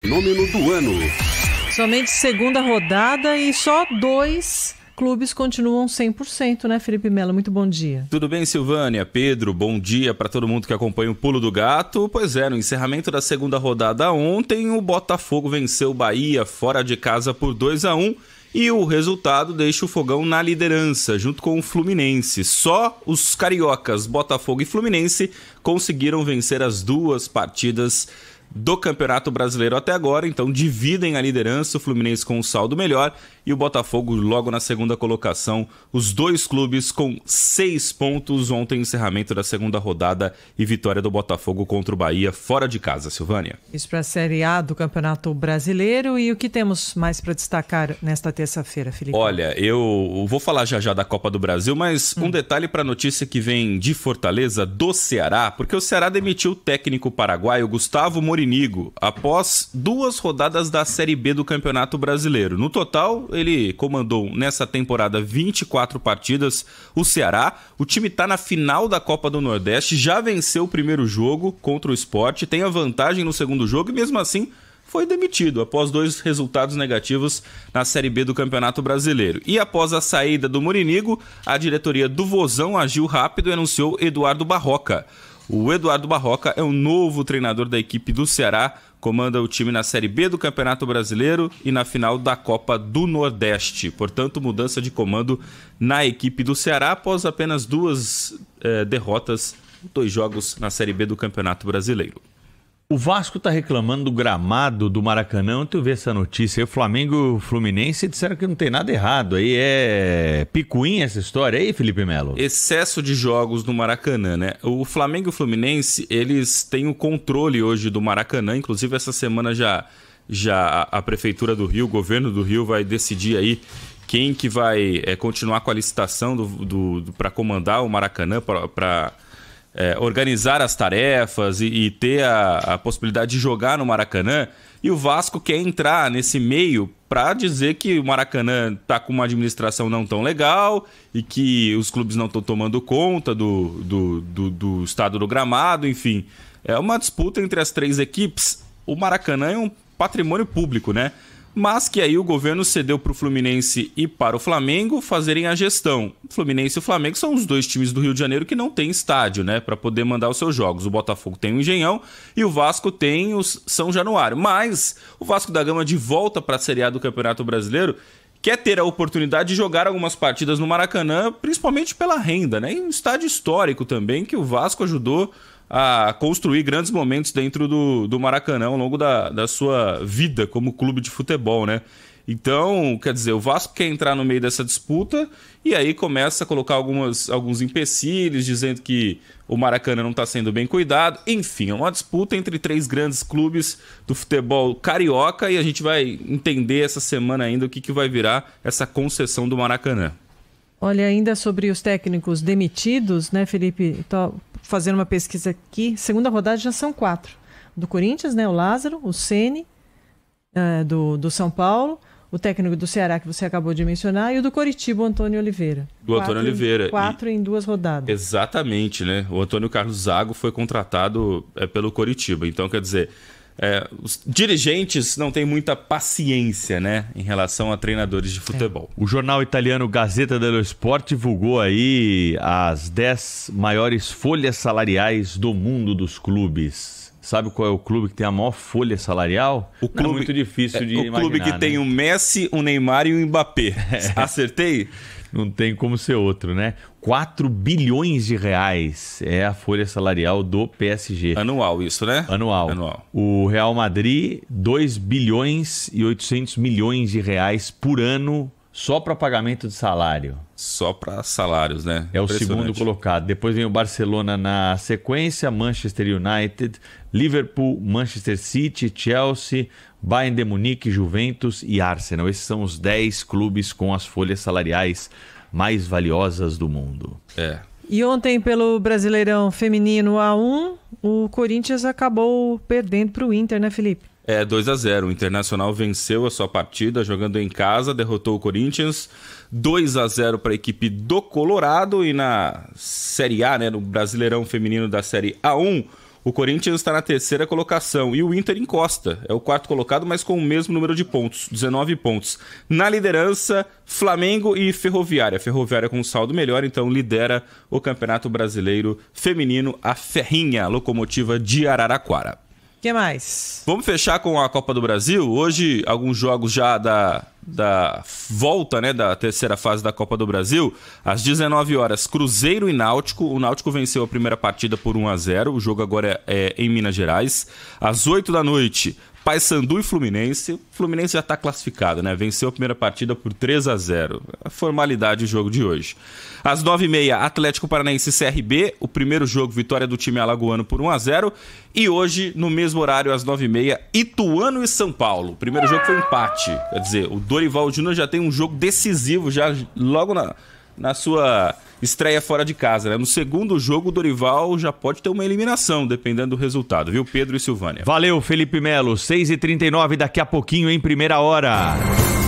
Fenômeno do ano. Somente segunda rodada e só 2 clubes continuam 100%, né, Felipe Melo? Muito bom dia. Tudo bem, Silvânia? Pedro, bom dia para todo mundo que acompanha o Pulo do Gato. Pois é, no encerramento da segunda rodada ontem, o Botafogo venceu o Bahia fora de casa por 2-1 e o resultado deixa o Fogão na liderança, junto com o Fluminense. Só os cariocas, Botafogo e Fluminense, conseguiram vencer as 2 partidas do Campeonato Brasileiro até agora, então dividem a liderança, o Fluminense com um saldo melhor e o Botafogo logo na segunda colocação, os 2 clubes com 6 pontos, ontem encerramento da segunda rodada e vitória do Botafogo contra o Bahia fora de casa, Silvânia. Isso para a Série A do Campeonato Brasileiro. E o que temos mais para destacar nesta terça-feira, Felipe? Olha, eu vou falar já da Copa do Brasil, mas um detalhe para a notícia que vem de Fortaleza, do Ceará, porque o Ceará demitiu o técnico paraguaio Gustavo Morinigo após 2 rodadas da Série B do Campeonato Brasileiro. No total, ele comandou nessa temporada 24 partidas. O Ceará, o time está na final da Copa do Nordeste, já venceu o primeiro jogo contra o Sport, tem a vantagem no segundo jogo e mesmo assim foi demitido após 2 resultados negativos na Série B do Campeonato Brasileiro. E após a saída do Morinigo, a diretoria do Vozão agiu rápido e anunciou Eduardo Barroca. O Eduardo Barroca é o novo treinador da equipe do Ceará, comanda o time na Série B do Campeonato Brasileiro e na final da Copa do Nordeste. Portanto, mudança de comando na equipe do Ceará após apenas 2 derrotas, 2 jogos na Série B do Campeonato Brasileiro. O Vasco está reclamando do gramado do Maracanã. Ontem eu vi essa notícia aí, o Flamengo e o Fluminense disseram que não tem nada errado. Aí é picuinha essa história aí, Felipe Melo? Excesso de jogos no Maracanã, né? O Flamengo e o Fluminense, eles têm o controle hoje do Maracanã. Inclusive, essa semana já a Prefeitura do Rio, o governo do Rio vai decidir aí quem que vai continuar com a licitação para comandar o Maracanã, para organizar as tarefas e ter a possibilidade de jogar no Maracanã. E o Vasco quer entrar nesse meio para dizer que o Maracanã está com uma administração não tão legal e que os clubes não estão tomando conta do estado do gramado, enfim. É uma disputa entre as 3 equipes. O Maracanã é um patrimônio público, né? Mas que aí o governo cedeu para o Fluminense e para o Flamengo fazerem a gestão. O Fluminense e o Flamengo são os 2 times do Rio de Janeiro que não têm estádio, né, para poder mandar os seus jogos. O Botafogo tem o Engenhão e o Vasco tem o São Januário. Mas o Vasco da Gama, de volta para a Série A do Campeonato Brasileiro, quer ter a oportunidade de jogar algumas partidas no Maracanã, principalmente pela renda, né? E um estádio histórico também, que o Vasco ajudou a construir grandes momentos dentro do Maracanã ao longo da sua vida como clube de futebol, né? Então, quer dizer, o Vasco quer entrar no meio dessa disputa e aí começa a colocar alguns empecilhos, dizendo que o Maracanã não está sendo bem cuidado. Enfim, é uma disputa entre 3 grandes clubes do futebol carioca e a gente vai entender essa semana ainda o que vai virar essa concessão do Maracanã. Olha, ainda sobre os técnicos demitidos, né, Felipe? Estou fazendo uma pesquisa aqui. Segunda rodada já são 4. Do Corinthians, né, o Lázaro, o Ceni, do São Paulo, o técnico do Ceará, que você acabou de mencionar, e o do Coritiba, o Antônio Oliveira. Antônio Oliveira. 4 em 2 rodadas. Exatamente, né? O Antônio Carlos Zago foi contratado pelo Coritiba. Então, quer dizer, os dirigentes não têm muita paciência, né, em relação a treinadores de futebol. O jornal italiano Gazzetta dello Sport divulgou aí as 10 maiores folhas salariais do mundo dos clubes. Sabe qual é o clube que tem a maior folha salarial? O clube, não é muito difícil de imaginar. O clube que tem o Messi, o Neymar e o Mbappé. Acertei? Não tem como ser outro, né? 4 bilhões de reais é a folha salarial do PSG. Anual isso, né? Anual. O Real Madrid, 2 bilhões e 800 milhões de reais por ano só para pagamento de salário. Só para salários, né? É o segundo colocado. Depois vem o Barcelona na sequência, Manchester United, Liverpool, Manchester City, Chelsea, Bayern de Munique, Juventus e Arsenal. Esses são os 10 clubes com as folhas salariais mais valiosas do mundo. E ontem, pelo Brasileirão Feminino A1, o Corinthians acabou perdendo para o Inter, né, Felipe? 2-0. O Internacional venceu a sua partida jogando em casa, derrotou o Corinthians. 2-0 para a equipe do Colorado. E na Série A, né, no Brasileirão Feminino da Série A1, o O Corinthians está na 3ª colocação e o Inter encosta. É o 4º colocado, mas com o mesmo número de pontos, 19 pontos. Na liderança, Flamengo e Ferroviária. Ferroviária com um saldo melhor, então lidera o Campeonato Brasileiro Feminino, a Ferrinha, Locomotiva de Araraquara. O que mais? Vamos fechar com a Copa do Brasil. Hoje, alguns jogos já da volta, né, da 3ª fase da Copa do Brasil. Às 19 horas, Cruzeiro e Náutico. O Náutico venceu a primeira partida por 1-0. O jogo agora é em Minas Gerais. Às 8 da noite, Paysandu e Fluminense. O Fluminense já está classificado, né? Venceu a primeira partida por 3-0. A formalidade do jogo de hoje. Às 9h30, Atlético Paranaense e CRB. O primeiro jogo, vitória do time alagoano por 1-0. E hoje, no mesmo horário, às 9h30, Ituano e São Paulo. O primeiro jogo foi empate. Quer dizer, o Dorival Júnior já tem um jogo decisivo, já logo na sua estreia fora de casa, né? No segundo jogo, o Dorival já pode ter uma eliminação, dependendo do resultado, viu, Pedro e Silvânia? Valeu, Felipe Melo. 6h39, daqui a pouquinho em primeira hora.